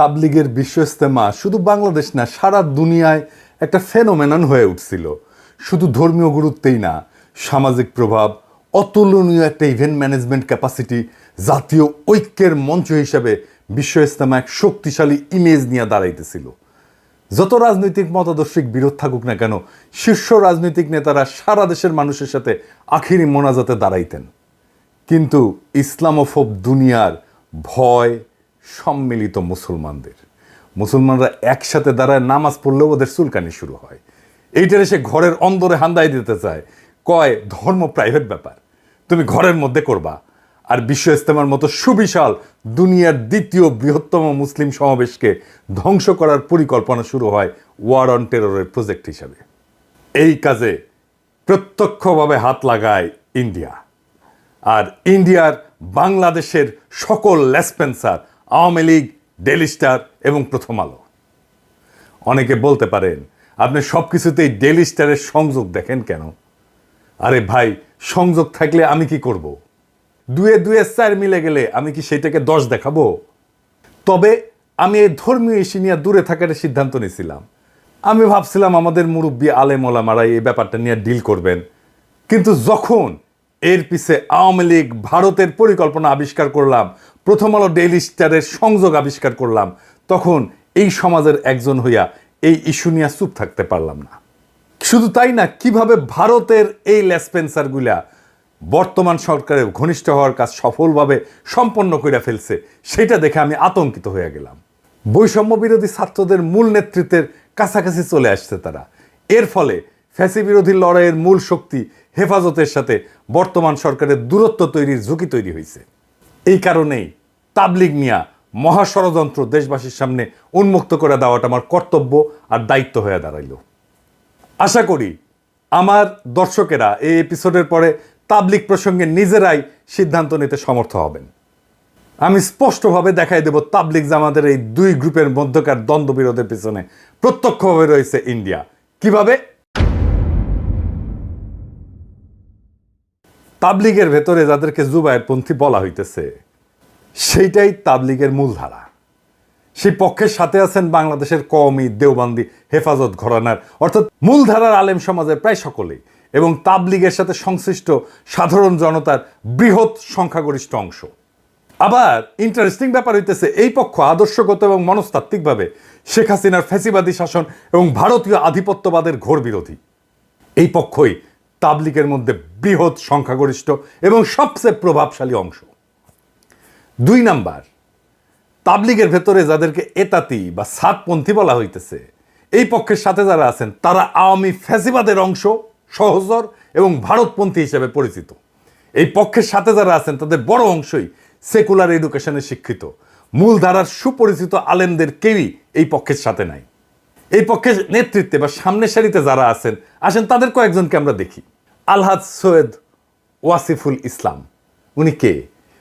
তাবলিগের বিশ্ব ইজতেমা শুধু বাংলাদেশ না, সারা দুনিয়ায় একটা ফেনোমেনন হয়ে উঠছিল। শুধু ধর্মীয় গুরুত্বেই না, সামাজিক প্রভাব, অতুলনীয় একটা ইভেন্ট ম্যানেজমেন্ট ক্যাপাসিটি, জাতীয় ঐক্যের মঞ্চ হিসেবে বিশ্ব ইজতেমা এক শক্তিশালী ইমেজ নিয়ে দাঁড়াইতেছিল। যত রাজনৈতিক মতাদর্শিক বিরোধ থাকুক না কেন, শীর্ষ রাজনৈতিক নেতারা সারা দেশের মানুষের সাথে আখিরি মোনাজাতে দাঁড়াইতেন। কিন্তু ইসলামোফোব দুনিয়ার ভয় সম্মিলিত মুসলমানরা একসাথে দাঁড়ায় নামাজ পড়লেও ওদের চুলকানি শুরু হয়। এইটারে সে ঘরের অন্দরে হান্দাই দিতে চায়, কয় ধর্ম প্রাইভেট ব্যাপার, তুমি ঘরের মধ্যে করবা। আর বিশ্ব ইজতেমার মতো সুবিশাল দুনিয়ার দ্বিতীয় বৃহত্তম মুসলিম সমাবেশকে ধ্বংস করার পরিকল্পনা শুরু হয় ওয়ার অন টেররের প্রজেক্ট হিসাবে। এই কাজে প্রত্যক্ষভাবে হাত লাগায় ইন্ডিয়া। আর ইন্ডিয়ার বাংলাদেশের সকল লেসপেন্সার, আওয়ামী লীগ, ডেইলি স্টার এবং প্রথম আলো। অনেকে বলতে পারেন, আপনি সব কিছুতেই ডেইলি স্টারের সংযোগ দেখেন কেন? আরে ভাই, সংযোগ থাকলে আমি কি করব? দুয়ে দুয়ে 4 মিলে গেলে আমি কি সেইটাকে 10 দেখাবো? তবে আমি এই ধর্মীয় ইস্যু নিয়ে দূরে থাকার সিদ্ধান্ত নিয়েছিলাম। আমি ভাবছিলাম আমাদের মুরব্বী আলেম ওলামারা এই ব্যাপারটা নিয়ে ডিল করবেন। কিন্তু যখন এর পিছে আওয়ামী লীগ, ভারতের পরিকল্পনা আবিষ্কার করলাম, প্রথম আলো, ডেইলি স্টারের সংযোগ আবিষ্কার করলাম, তখন এই সমাজের একজন হইয়া এই ইস্যু নিয়ে চুপ থাকতে পারলাম না। শুধু তাই না, কিভাবে ভারতের এই লেসপেন্সারগুলা বর্তমান সরকারের ঘনিষ্ঠ হওয়ার কাজ সফলভাবে সম্পন্ন করে ফেলছে, সেটা দেখে আমি আতঙ্কিত হয়ে গেলাম। বৈষম্য বিরোধী ছাত্রদের মূল নেতৃত্বের কাছাকাছি চলে আসছে তারা। এর ফলে ফ্যাসি বিরোধী লড়াইয়ের মূল শক্তি হেফাজতের সাথে বর্তমান সরকারের দূরত্ব তৈরির ঝুঁকি তৈরি হয়েছে। এই কারণেই তাবলিগ নিয়া মহাষড়যন্ত্র দেশবাসীর সামনে উন্মুক্ত করে দেওয়াটা আমার কর্তব্য আর দায়িত্ব হয়ে দাঁড়াইল। আশা করি আমার দর্শকেরা এই এপিসোডের পরে তাবলিগ প্রসঙ্গে নিজেরাই সিদ্ধান্ত নিতে সমর্থ হবেন। আমি স্পষ্টভাবে দেখাই দেব তাবলিগ জামাতের এই দুই গ্রুপের মধ্যকার দ্বন্দ্ব বিরোধের পিছনে প্রত্যক্ষভাবে রয়েছে ইন্ডিয়া। কিভাবে? তাবলিগের ভেতরে যাদেরকে জুবায়েরপন্থী বলা হইতেছে, সেইটাই তাবলিগের মূলধারা। সেই পক্ষের সাথে আছেন বাংলাদেশের কওমি, দেওবন্দি, হেফাজত ঘরানার অর্থাৎ মূলধারার আলেম সমাজের প্রায় সকলেই, এবং তাবলিগের সাথে সংশ্লিষ্ট সাধারণ জনতার বৃহৎ সংখ্যাগরিষ্ঠ অংশ। আবার ইন্টারেস্টিং ব্যাপার হইতেছে, এই পক্ষ আদর্শগত এবং মনস্তাত্ত্বিকভাবে শেখ হাসিনার ফ্যাসিবাদী শাসন এবং ভারতীয় আধিপত্যবাদের ঘোর বিরোধী। এই পক্ষই তাবলিগের মধ্যে বৃহৎ সংখ্যাগরিষ্ঠ এবং সবচেয়ে প্রভাবশালী অংশ। 2 নাম্বার, তাবলিগের ভেতরে যাদেরকে এতাতি বা সাতপন্থী বলা হইতেছে, এই পক্ষের সাথে যারা আছেন তারা আওয়ামী ফ্যাসিবাদের অংশ, সহচর এবং ভারতপন্থী হিসেবে পরিচিত। এই পক্ষের সাথে যারা আছেন তাদের বড় অংশই সেকুলার এডুকেশনে শিক্ষিত। মূলধারার সুপরিচিত আলেমদের কেউই এই পক্ষের সাথে নাই। এই পক্ষের নেতৃত্বে বা সামনের সারিতে যারা আসেন তাদের কয়েকজনকে আমরা দেখি। আলহাজ সৈয়দ ওয়াসিফুল ইসলাম, উনি কে?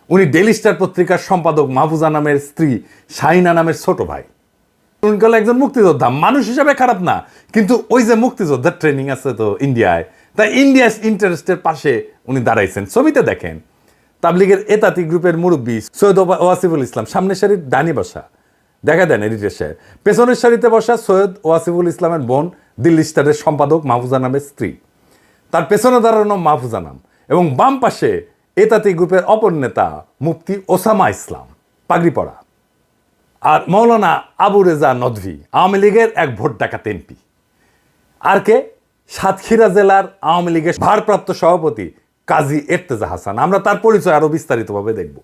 উনি ডেইলি স্টার পত্রিকার সম্পাদক মাহফুজা নামের স্ত্রী শাহিনা নামের ছোট ভাই। উনি হলো একজন মুক্তিযোদ্ধা। মানুষ হিসাবে খারাপ না, কিন্তু ওই যে মুক্তিযোদ্ধার ট্রেনিং আছে তো ইন্ডিয়ায়, তাই ইন্ডিয়াস ইন্টারেস্টের পাশে উনি দাঁড়াইছেন। ছবিতে দেখেন তাবলিগের এতাতি গ্রুপের মুরব্বী সৈয়দ ওয়াসিফুল ইসলাম সামনের সারির ডানি বসা, দেখা দেন এডিটর সাহেব। পেছনের সারিতে বসা সৈয়দ ওয়াসিফুল ইসলামের বোন, দিল্লি স্টারের সম্পাদক মাহফুজা নামের স্ত্রী, তার পেছনে দাঁড়ানো মাহফুজা নাম, এবং বাম পাশে এতাতি গ্রুপের অপর নেতা মুফতি ওসামা ইসলাম, পাগড়ি পরা, আর মৌলানা আবু রেজা নদভী, আওয়ামী লীগের এক ভোট ডাকাত এমপি। আর কে? সাতক্ষীরা জেলার আওয়ামী লীগের ভারপ্রাপ্ত সভাপতি কাজী এর্তেজা হাসান। আমরা তার পরিচয় আরো বিস্তারিতভাবে দেখব।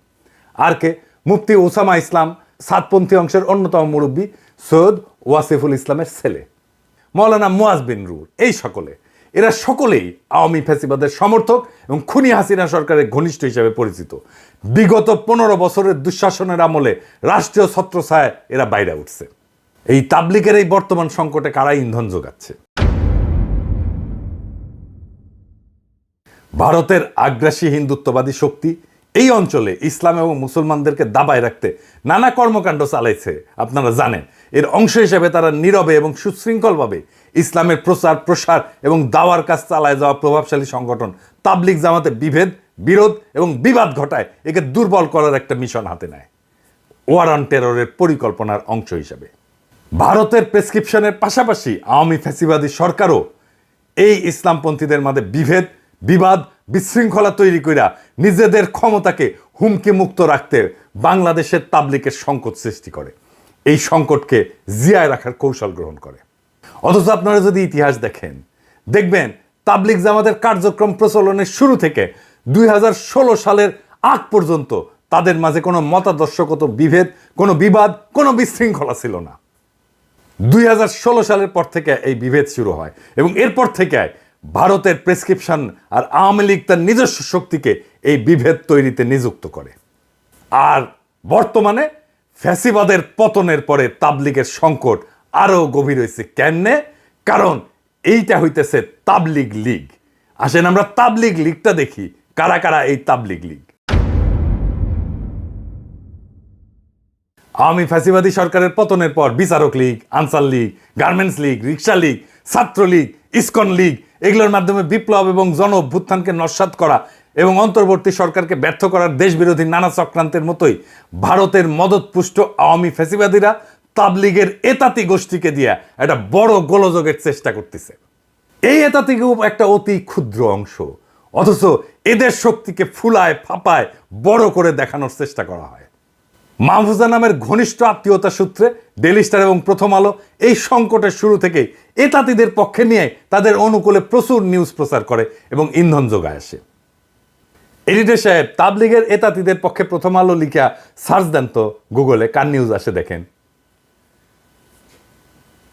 আর কে? মুফতি ওসামা ইসলাম, সাতপন্থী অংশের অন্যতম মুরব্বী সৈয়দ ওয়াসিফুল ইসলামের ছেলে, মৌলানা মুয়াজ বিন রুর। এই সকলে, এরা সকলেই আওয়ামী ফ্যাসিবাদের সমর্থক এবং খুনি হাসিনা সরকারের ঘনিষ্ঠ হিসেবে পরিচিত। বিগত 15 বছরের দুঃশাসনের আমলে রাষ্ট্রীয় ছত্রছায়ায় এরা বাইরে উঠছে। এই তাবলিগের এই বর্তমান সংকটে কারা ইন্ধন যোগাচ্ছে? ভারতের আগ্রাসী হিন্দুত্ববাদী শক্তি এই অঞ্চলে ইসলাম এবং মুসলমানদেরকে দাবায় রাখতে নানা কর্মকাণ্ড চালাইছে, আপনারা জানেন। এর অংশ হিসেবে তারা নীরবে এবং সুশৃঙ্খলভাবে ইসলামের প্রচার, প্রসার এবং দাওয়ার কাজ চালায় যাওয়া প্রভাবশালী সংগঠন তাবলিগ জামাতে বিভেদ, বিরোধ এবং বিবাদ ঘটায় একে দুর্বল করার একটা মিশন হাতে নেয়। ওয়ার অন টেররের পরিকল্পনার অংশ হিসেবে। ভারতের প্রেসক্রিপশনের পাশাপাশি আওয়ামী ফ্যাসিবাদী সরকারও এই ইসলামপন্থীদের মাঝে বিভেদ, বিবাদ, বিশৃঙ্খলা তৈরি কইরা নিজেদের ক্ষমতাকে হুমকি মুক্ত রাখতে বাংলাদেশের তাবলিগের সংকট সৃষ্টি করে, এই সংকটকে জিয়ায় রাখার কৌশল গ্রহণ করে। অথচ আপনারা যদি ইতিহাস দেখেন, দেখবেন তাবলিগ জামাতের কার্যক্রম প্রচলনের শুরু থেকে 2016 সালের আগ পর্যন্ত তাদের মাঝে কোনো মতাদর্শগত বিভেদ, কোনো বিবাদ, কোনো বিশৃঙ্খলা ছিল না। 2016 সালের পর থেকে এই বিভেদ শুরু হয় এবং এরপর থেকে ভারতের প্রেসক্রিপশন আর আওয়ামী লীগ তার নিজস্ব শক্তিকে এই বিভেদ তৈরিতে নিযুক্ত করে। আর বর্তমানে ফ্যাসিবাদের পতনের পরে তাবলিগের সংকট আরও গভীর হয়েছে। কেমনে? কারণ এইটা হইতেছে তাবলিগ লীগ। আসেন আমরা তাবলিগ লীগটা দেখি, কারা কারা এই তাবলিগ লীগ। আওয়ামী ফ্যাসিবাদী সরকারের পতনের পর বিচারক লীগ, আনসার লীগ, গার্মেন্টস লীগ, রিক্সা লীগ, ছাত্রলীগ, ইসকন লীগ এগুলোর মাধ্যমে বিপ্লব এবং জন অভ্যুত্থানকে নস্যাৎ করা এবং অন্তর্বর্তী সরকারকে ব্যর্থ করার দেশবিরোধী নানা চক্রান্তের মতোই ভারতের মদতপুষ্ট আওয়ামী ফ্যাসিবাদীরা তাবলিগের এতাতি গোষ্ঠীকে দিয়া একটা বড় গোলযোগের চেষ্টা করতেছে। এই এতাতি গ্রুপ একটা অতি ক্ষুদ্র অংশ, অথচ এদের শক্তিকে ফুলায় ফাপায় বড় করে দেখানোর চেষ্টা করা হয়। মাহফুজা নামের ঘনিষ্ঠ আত্মীয়তা সূত্রে ডেইলি স্টার এবং প্রথম আলো এই সংকটের শুরু থেকেই এতাতিদের পক্ষে নিয়ে তাদের অনুকূলে প্রচুর নিউজ প্রচার করে এবং ইন্ধন যোগায় আসে। এডিটর সাহেব, তাবলিগের এতাতিদের পক্ষে প্রথম আলো লিখা সার্চ দেন তো গুগলে, কার নিউজ আসে দেখেন।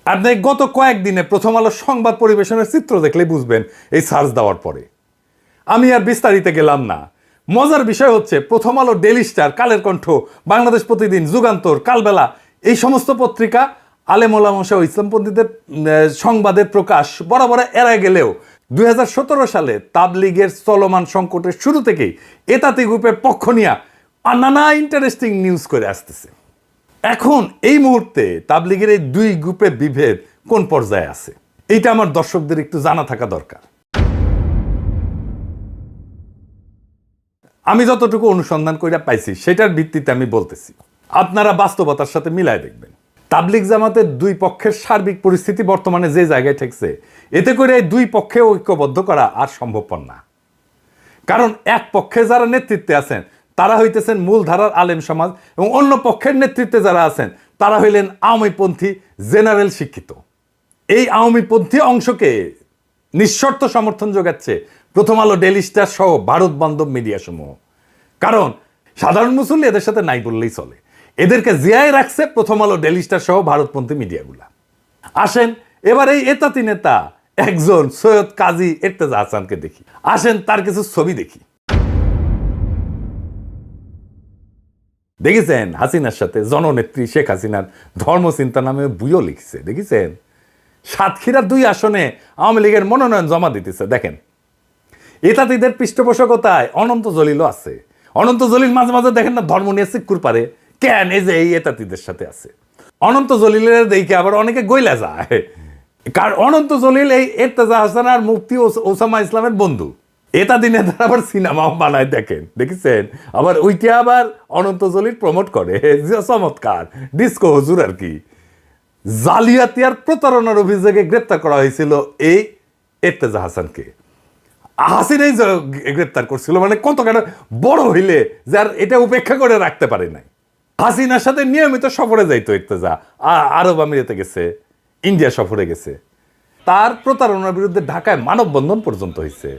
আপনি গত কয়েকদিনে প্রথম আলো সংবাদ পরিবেশনের চিত্র দেখলেই বুঝবেন এই সার্চ দেওয়ার পরে। আমি আর বিস্তারিত গেলাম না। মজার বিষয় হচ্ছে প্রথম আলো, ডেইলি স্টার, কালের কণ্ঠ, বাংলাদেশ প্রতিদিন, যুগান্তর, কালবেলা এই সমস্ত পত্রিকা আলেম ওলামা ও ইসলামপন্থীদের সংবাদের প্রকাশ বরাবর এড়ায় গেলেও 2017 সালে তাবলিগের চলমান সংকটের শুরু থেকেই এতাতি গ্রুপের পক্ষ নিয়ে নানা ইন্টারেস্টিং নিউজ করে আসতেছে। এখন এই মুহূর্তে তাবলিগের এই দুই গ্রুপের বিভেদ কোন পর্যায়ে আছে, এইটা আমার দর্শকদের একটু জানা থাকা দরকার। আমি যতটুকু অনুসন্ধান করে পাইছি সেটার ভিত্তিতে আমি বলতেছি, আপনারা বাস্তবতার সাথে মিলায় দেখবেন। তাবলিগ জামাতের দুই পক্ষের সার্বিক পরিস্থিতি বর্তমানে যে জায়গায় ঠেকছে, এতে করে এই দুই পক্ষে ঐক্যবদ্ধ করা আর সম্ভবপর না। কারণ এক পক্ষে যারা নেতৃত্বে আছেন তারা হইতেছেন মূলধারার আলেম সমাজ এবং অন্য পক্ষের নেতৃত্বে যারা আছেন তারা হইলেন আওয়ামীপন্থী জেনারেল শিক্ষিত। এই আওয়ামীপন্থী অংশকে নিঃশর্ত সমর্থন যোগাচ্ছে প্রথম আলো, ডেইলি স্টার সহ ভারত বান্ধব মিডিয়া সমূহ। কারণ সাধারণ মুসল্লি এদের সাথে নাই বললেই চলে, এদেরকে জিয়ায় রাখছে প্রথম আলো, ডেইলি স্টার সহ ভারতপন্থী মিডিয়াগুলা। আসেন এবার এই এতাতি নেতা একজন সৈয়দ কাজী ইরতেজা হাসানকে দেখি। আসেন তার কিছু ছবি দেখি। দেখেছেন হাসিনার সাথে জননেত্রী শেখ হাসিনার ধর্মচিন্তা নামে বইও লিখছে, দেখেছেন? সাতক্ষীরার 2 আসনে আওয়ামী লীগের মনোনয়ন জমা দিতেছে। দেখেন এতাতিদের পৃষ্ঠপোষকতায় অনন্ত জলিলও আছে। অনন্ত জলিল মাঝে মাঝে দেখেন না ধর্ম নিয়ে সিক্কুর পারে, কেন? এই যে এই এতাতিদের সাথে আছে। অনন্ত জলিলের দেখে আবার অনেকে গইলা যায়, কারণ অনন্ত জলিল এই ইরতেজা হাসান আর মুফতি ওসামা ইসলামের বন্ধু। এতাতি নেতারা আবার সিনেমাও বানায়, দেখেন, দেখেছেন? আবার ওইটা আবার অনন্ত জলিল প্রমোট করে, চমৎকার ডিস্কো হুজুর আর কি। জালিয়াতি আর প্রতারণার অভিযোগে গ্রেপ্তার করা হয়েছিল এই ইরতেজা হাসানকে। হাসিনাই গ্রেপ্তার করছিল, মানে কত কেন বড় হইলে যে আর এটা উপেক্ষা করে রাখতে পারে নাই। হাসিনার সাথে নিয়মিত সফরে যাইতো ইরতেজা, আরব আমিরাতে গেছে, ইন্ডিয়া সফরে গেছে। তার প্রতারণার বিরুদ্ধে ঢাকায় মানববন্ধন পর্যন্ত হয়েছে।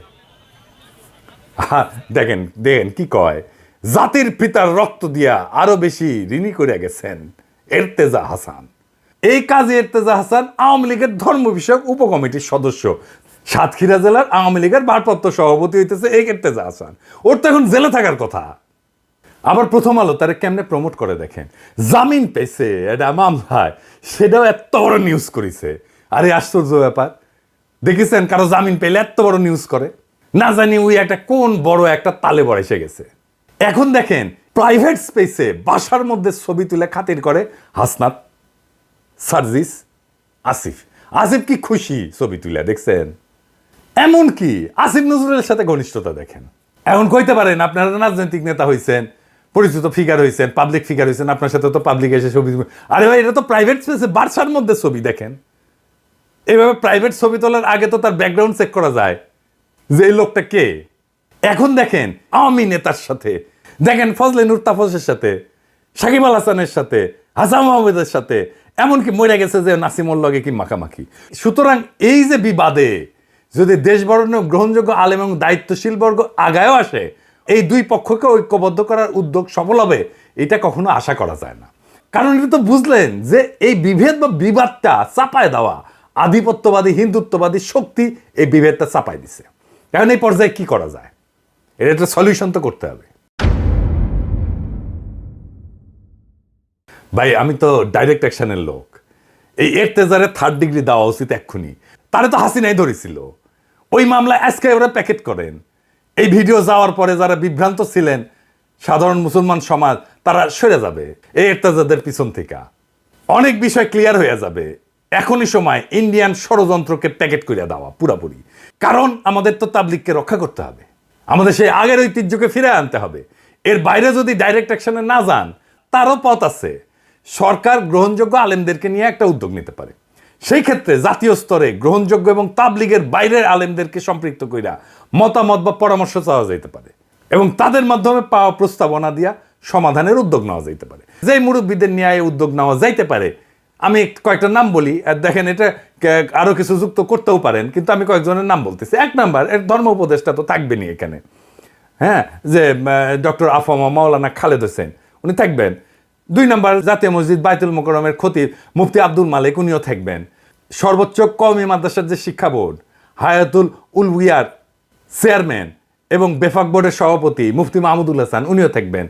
দেখেন দেখেন কি কয়, জাতির পিতার রক্ত দিয়া আরো বেশি ঋণী করে গেছেন ইরতেজা হাসান। এই কাজী ইরতেজা হাসান আওয়ামী লীগের ধর্ম বিষয়ক উপকমিটির সদস্য, সাতক্ষীরা জেলার আওয়ামী লীগের ভারপ্রাপ্ত সভাপতি হইতেছে এই ইরতেজা হাসান। ওর তো এখন জেলে থাকার কথা। আবার প্রথম আলো তারা কেমনে প্রমোট করে দেখেন, জামিন পেয়েছে এটা মামলায়, সেটাও এত বড় নিউজ করেছে। আরে আশ্চর্য ব্যাপার, দেখেছেন কারো জামিন পেলে এত বড় নিউজ করে? না জানি ওই একটা কোন বড় একটা তালে বড় এসে গেছে। এখন দেখেন প্রাইভেট স্পেসে বাসার মধ্যে ছবি তুলে খাতির করে হাসনাত, সার্জিস, আসিফ। আসিফ কি খুশি ছবি তুলে, দেখছেন? এমন কি আসিফ নজরুলের সাথে ঘনিষ্ঠতা দেখেন। এখন কইতে পারেন আপনারা রাজনৈতিক নেতা হইছেন, পরিচিত ফিগার হয়েছেন, পাবলিক ফিগার হয়েছেন, আপনার সাথে তো পাবলিক এসে ছবি, আরে ভাই এটা তো প্রাইভেট স্পেসে বার্সার মধ্যে ছবি দেখেন। এইভাবে প্রাইভেট ছবি তোলার আগে তো তার ব্যাকগ্রাউন্ড চেক করা যায় যে এই লোকটা কে। এখন দেখেন আওয়ামী নেতার সাথে, দেখেন ফজলে নূর তাপসের সাথে, সাকিব আল হাসানের সাথে, হাসান মাহমুদের সাথে, এমনকি মরে গেছে যে নাসিমুল লগে কি মাখামাখি। সুতরাং এই যে বিবাদে যদি দেশ বরণ্য গ্রহণযোগ্য আলেম এবং দায়িত্বশীল বর্গ আগায়ও আসে, এই দুই পক্ষকে ঐক্যবদ্ধ করার উদ্যোগ সফল হবে এটা কখনো আশা করা যায় না। কারণ এটা তো বুঝলেন যে এই বিভেদ বা বিবাদটা চাপায় দেওয়া আধিপত্যবাদী হিন্দুত্ববাদী শক্তি এই বিভেদটা চাপায় দিছে। এখন এই পর্যায়ে কি করা যায়, এটা একটা সলিউশন তো করতে হবে। ভাই আমি তো ডাইরেক্ট অ্যাকশনের লোক, এই এরতেজারে 3rd ডিগ্রি দেওয়া উচিত এক্ষুনি। তারে তো হাসিনাই ধরেছিল, ওই মামলা আজকে ওরা প্যাকেট করেন। এই ভিডিও যাওয়ার পরে যারা বিভ্রান্ত ছিলেন সাধারণ মুসলমান সমাজ, তারা সরে যাবে এই এরতেজাদের পিছন থেকে, অনেক বিষয় ক্লিয়ার হয়ে যাবে। এখনই সময় ইন্ডিয়ান ষড়যন্ত্রকে প্যাকেট করে দেওয়া পুরাপুরি। কারণ আমাদের তো তাবলিগকে রক্ষা করতে হবে, আমাদের সেই আগের ঐতিহ্যকে ফিরে আনতে হবে। এর বাইরে যদি ডাইরেক্ট অ্যাকশনে না যান, তারও পথ আছে। সরকার গ্রহণযোগ্য আলেমদেরকে নিয়ে একটা উদ্যোগ নিতে পারে। সেই ক্ষেত্রে জাতীয় স্তরে গ্রহণযোগ্য এবং তাবলিগের বাইরের আলেমদেরকে সম্পৃক্ত কইরা মতামত বা পরামর্শ চাওয়া যেতে পারে এবং তাদের মাধ্যমে পাওয়া প্রস্তাবনা দিয়া সমাধানের উদ্যোগ নেওয়া যেতে পারে। যেই মুরব্বীদের নিয়ে উদ্যোগ নেওয়া যাইতে পারে, আমি কয়েকটা নাম বলি, আর দেখেন এটা আরো কিছু যুক্ত করতেও পারেন, কিন্তু আমি কয়েকজনের নাম বলতেছি। 1 নাম্বার, এর ধর্ম উপদেষ্টা তো থাকবেনই এখানে, হ্যাঁ, যে ডক্টর আফামা মাওলানা খালেদ হোসেন উনি থাকবেন। 2 নাম্বার, জাতীয় মসজিদ বাইতুল মোকাররমের খতিব মুফতি আব্দুল মালিক উনিও থাকবেন। সর্বোচ্চ কওমি মাদ্রাসার যে শিক্ষা বোর্ড হায়াতুল উলউইয়ার চেয়ারম্যান এবং বেফাক বোর্ডের সভাপতি মুফতি মাহমুদুল হাসান উনিও থাকবেন।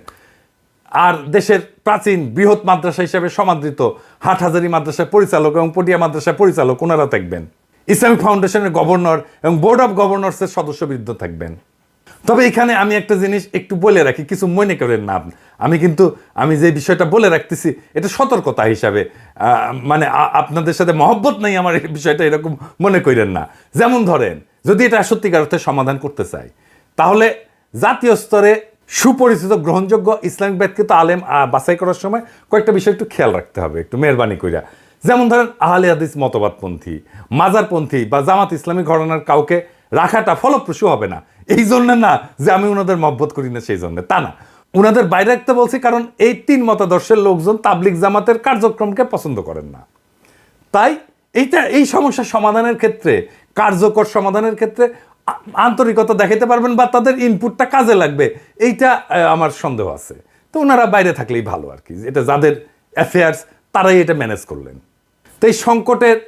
আর দেশের প্রাচীন বৃহৎ মাদ্রাসা হিসেবে সমাদৃত হাটহাজারী মাদ্রাসার পরিচালক এবং পটিয়া মাদ্রাসার পরিচালক ওনারা থাকবেন। ইসলামিক ফাউন্ডেশনের গভর্নর এবং বোর্ড অফ গভর্নর্সের সদস্যবৃন্দ থাকবেন। তবে এখানে আমি একটা জিনিস একটু বলে রাখি, কিছু মনে করেন না। আমি যে বিষয়টা বলে রাখতেছি এটা সতর্কতা হিসাবে, মানে আপনাদের সাথে মহব্বত নাই আমার এই বিষয়টা এরকম মনে করেন না। যেমন ধরেন, যদি এটা সত্যিকার অর্থে সমাধান করতে চাই, তাহলে জাতীয় স্তরে সুপরিচিত গ্রহণযোগ্য ইসলামিক ব্যাখ্যিত আলেম বাছাই করার সময় কয়েকটা বিষয় একটু খেয়াল রাখতে হবে, একটু মেহরবানি কইরা। যেমন ধরেন আহলে হাদিস মতবাদপন্থী, মাজারপন্থী বা জামাত ইসলামী ঘরানার কাউকে রাখাটা ফলপ্রসূ হবে না। এই জন্য না যে আমি ওনাদের মহব্বত করি না, সেই জন্য তা না, ওনাদের বাইরে রাখতে বলছি কারণ এই 3 মতাদর্শের লোকজন তাবলিগ জামাতের কার্যক্রমকে পছন্দ করেন না। তাই এই সমস্যা সমাধানের ক্ষেত্রে, কার্যকর সমাধানের ক্ষেত্রে আন্তরিকতা দেখাতে পারবেন বা তাদের ইনপুটটা কাজে লাগবে, এইটা আমার সন্দেহ আছে। তো ওনারা বাইরে থাকলেই ভালো আর কি, এটা যাদের অ্যাফেয়ার্স তারাই এটা ম্যানেজ করলেন। তো এই সংকটের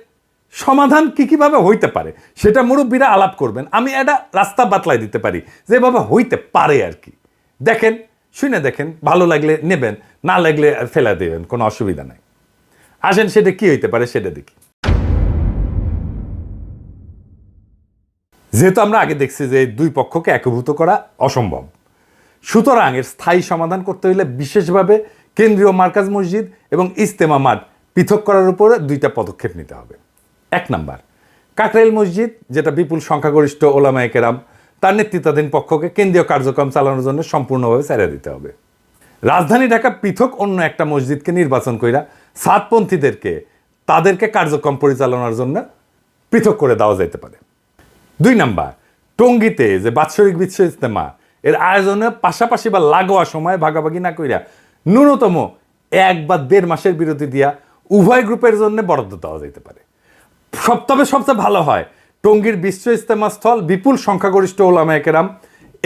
সমাধান কিভাবে হইতে পারে সেটা মুরব্বীরা আলাপ করবেন। আমি এটা রাস্তা বাতলাই দিতে পারি যেভাবে হইতে পারে আর কি। দেখেন, শুনে দেখেন, ভালো লাগলে নেবেন, না লাগলে ফেলা দেবেন, কোনো অসুবিধা নাই। আসেন সেটা কি হইতে পারে সেটা দেখি। যেহেতু আমরা আগে দেখছি যে 2 পক্ষকে একীভূত করা অসম্ভব, সুতরাং এর স্থায়ী সমাধান করতে হলে বিশেষভাবে কেন্দ্রীয় মার্কাজ মসজিদ এবং ইজতেমা মাঠ পৃথক করার উপরে 2টা পদক্ষেপ নিতে হবে। 1 নাম্বার, কাকরাইল মসজিদ, যেটা বিপুল সংখ্যাগরিষ্ঠ ওলামায়ে কেরাম, তার নেতৃত্বাধীন পক্ষকে কেন্দ্রীয় কার্যক্রম চালানোর জন্য সম্পূর্ণভাবে ছেড়ে দিতে হবে। রাজধানী ঢাকা পৃথক অন্য একটা মসজিদকে নির্বাচন কইরা সাতপন্থীদেরকে তাদেরকে কার্যক্রম পরিচালনার জন্য পৃথক করে দেওয়া যেতে পারে। 2 নাম্বার, টঙ্গীতে যে বাৎসরিক বিশ্ব ইজতেমা এর আয়োজনে পাশাপাশি বা লাগোয়া সময় ভাগাভাগি না কইরা ন্যূনতম 1 বা 1.5 মাসের বিরতি দিয়া উভয় গ্রুপের জন্য বরাদ্দ দেওয়া যেতে পারে। তবে সবচেয়ে ভালো হয় টঙ্গীর বিশ্ব ইজতেমা স্থল বিপুল সংখ্যাগরিষ্ঠ ওলামায়ে কেরাম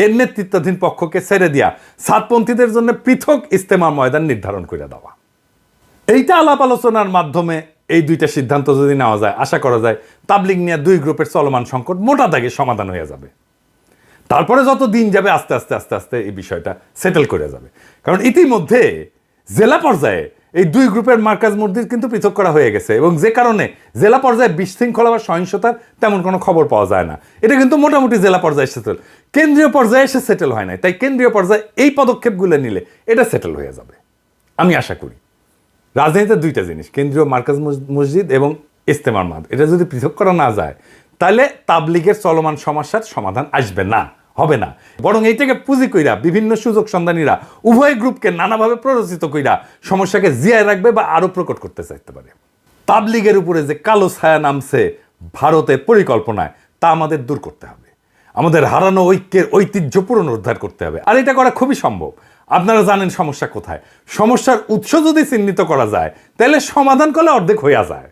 এর নেতৃত্বাধীন পক্ষকে ছেড়ে দিয়া সাতপন্থীদের জন্য পৃথক ইজতেমা ময়দান নির্ধারণ করে দেওয়া। এইটা আলাপ আলোচনার মাধ্যমে এই 2টা সিদ্ধান্ত যদি নেওয়া যায়, আশা করা যায় তাবলিগ নিয়ে 2 গ্রুপের চলমান সংকট মোটা দাগে সমাধান হয়ে যাবে। তারপরে যত দিন যাবে আস্তে আস্তে আস্তে আস্তে এই বিষয়টা সেটেল করে যাবে। কারণ ইতিমধ্যে জেলা পর্যায়ে এই 2 গ্রুপের মার্কাজ মসজিদ কিন্তু পৃথক করা হয়ে গেছে এবং যে কারণে জেলা পর্যায়ে বিশৃঙ্খলা বা সহিংসতার তেমন কোনো খবর পাওয়া যায় না। এটা কিন্তু মোটামুটি জেলা পর্যায়ে সেটেল, কেন্দ্রীয় পর্যায়ে এসে সেটেল হয় নাই। তাই কেন্দ্রীয় পর্যায়ে এই পদক্ষেপগুলো নিলে এটা সেটেল হয়ে যাবে আমি আশা করি। রাজধানীতে 2টা জিনিস, কেন্দ্রীয় মার্কাজ মসজিদ এবং ইজতেমার মাঠ, এটা যদি পৃথক করা না যায় তাহলে তাবলিগের চলমান সমস্যার সমাধান আসবে না, হবে না, বরং এইটাকে পুঁজি কইরা বিভিন্ন সুযোগ সন্ধানীরা উভয় গ্রুপকে নানাভাবে প্ররোচিত কইরা সমস্যাকে জিয়ায় রাখবে বা আরো প্রকট করতে চাইতে পারে। তাবলিগের উপরে যে কালো ছায়া নামছে ভারতের পরিকল্পনায়, তা আমাদের দূর করতে হবে। আমাদের হারানো ঐক্যের ঐতিহ্য পুনরুদ্ধার করতে হবে, আর এটা করা খুবই সম্ভব। আপনারা জানেন সমস্যা কোথায়। সমস্যার উৎস যদি চিহ্নিত করা যায়, তাহলে সমাধান করলে অর্ধেক হইয়া যায়।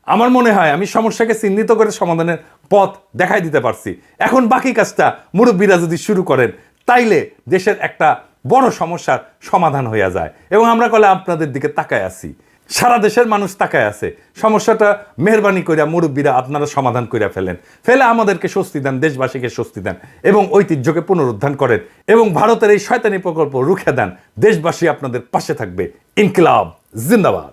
আমার মনে হয় আমি সমস্যাকে চিহ্নিত করে সমাধানের পথ দেখাই দিতে পারছি। এখন বাকি কাজটা মুরব্বীরা যদি শুরু করেন, তাইলে দেশের একটা বড় সমস্যার সমাধান হইয়া যায়। এবং আমরা কলে আপনাদের দিকে তাকায় আছি, সারা দেশের মানুষ তাকায় আছে। সমস্যাটা মেহরবানি কইরা মুরব্বীরা আপনারা সমাধান কইরা ফেলে আমাদেরকে স্বস্তি দেন, দেশবাসীকে স্বস্তি দেন এবং ঐতিহ্যকে পুনরুদ্ধার করেন এবং ভারতের এই শয়তানি প্রকল্প রুখে দেন। দেশবাসী আপনাদের পাশে থাকবে। ইনকিলাব জিন্দাবাদ।